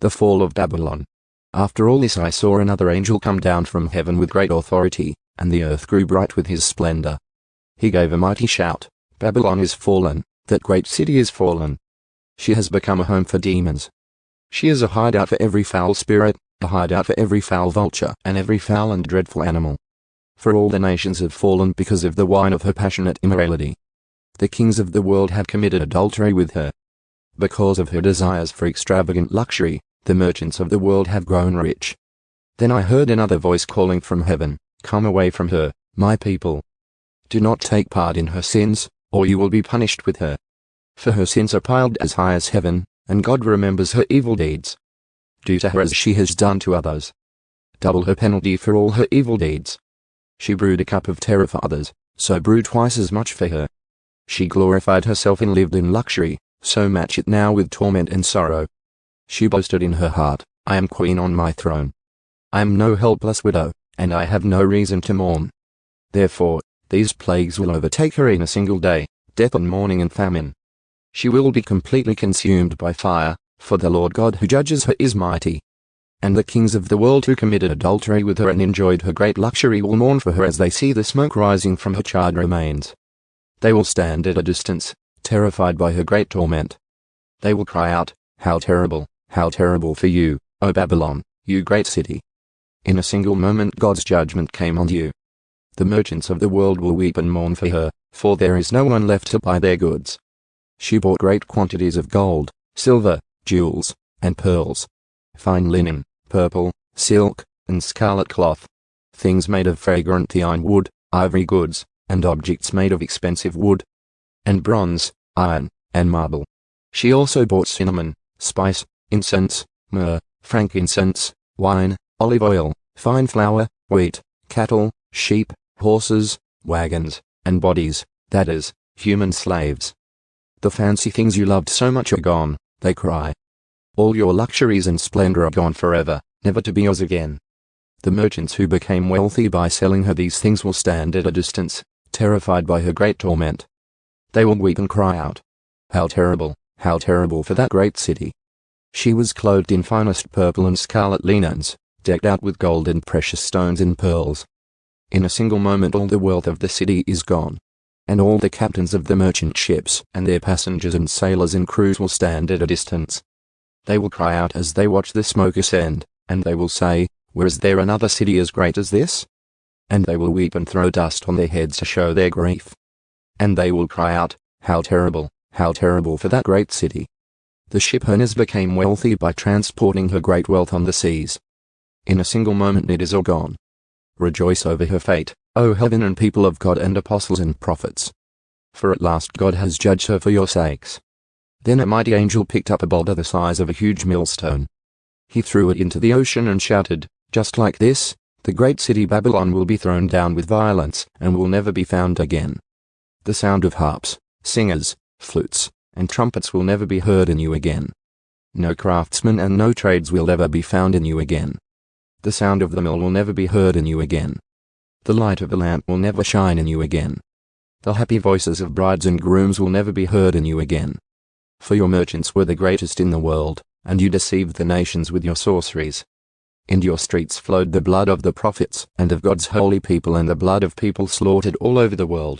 The fall of Babylon. After all this I saw another angel come down from heaven with great authority, and the earth grew bright with his splendor. He gave a mighty shout, Babylon is fallen, that great city is fallen. She has become a home for demons. She is a hideout for every foul spirit, a hideout for every foul vulture and every foul and dreadful animal. For all the nations have fallen because of the wine of her passionate immorality. The kings of the world have committed adultery with her. Because of her desires for extravagant luxury, the merchants of the world have grown rich. Then I heard another voice calling from heaven, Come away from her, my people. Do not take part in her sins, or you will be punished with her. For her sins are piled as high as heaven, and God remembers her evil deeds. Do to her as she has done to others. Double her penalty for all her evil deeds. She brewed a cup of terror for others, so brew twice as much for her. She glorified herself and lived in luxury, so match it now with torment and sorrow. She boasted in her heart, I am queen on my throne. I am no helpless widow, and I have no reason to mourn. Therefore, these plagues will overtake her in a single day, death and mourning and famine. She will be completely consumed by fire, for the Lord God who judges her is mighty. And the kings of the world who committed adultery with her and enjoyed her great luxury will mourn for her as they see the smoke rising from her charred remains. They will stand at a distance, terrified by her great torment. They will cry out, how terrible for you, O Babylon, you great city. In a single moment God's judgment came on you. The merchants of the world will weep and mourn for her, for there is no one left to buy their goods. She bought great quantities of gold, silver, jewels, and pearls, fine linen, purple, silk, and scarlet cloth, things made of fragrant theine wood, ivory goods, and objects made of expensive wood, and bronze, iron, and marble. She also bought cinnamon, spice, incense, myrrh, frankincense, wine, olive oil, fine flour, wheat, cattle, sheep, horses, wagons, and bodies, that is, human slaves. The fancy things you loved so much are gone, they cry. All your luxuries and splendor are gone forever, never to be yours again. The merchants who became wealthy by selling her these things will stand at a distance, terrified by her great torment. They will weep and cry out, how terrible for that great city. She was clothed in finest purple and scarlet linens, decked out with gold and precious stones and pearls. In a single moment all the wealth of the city is gone. And all the captains of the merchant ships and their passengers and sailors and crews will stand at a distance. They will cry out as they watch the smoke ascend, and they will say, where is there another city as great as this? And they will weep and throw dust on their heads to show their grief. And they will cry out, how terrible for that great city. The ship owners became wealthy by transporting her great wealth on the seas. In a single moment it is all gone. Rejoice over her fate, O heaven and people of God and apostles and prophets. For at last God has judged her for your sakes. Then a mighty angel picked up a boulder the size of a huge millstone. He threw it into the ocean and shouted, just like this, the great city Babylon will be thrown down with violence and will never be found again. The sound of harps, singers, flutes, and trumpets will never be heard in you again. No craftsmen and no trades will ever be found in you again. The sound of the mill will never be heard in you again. The light of a lamp will never shine in you again. The happy voices of brides and grooms will never be heard in you again. For your merchants were the greatest in the world, and you deceived the nations with your sorceries. In your streets flowed the blood of the prophets and of God's holy people and the blood of people slaughtered all over the world.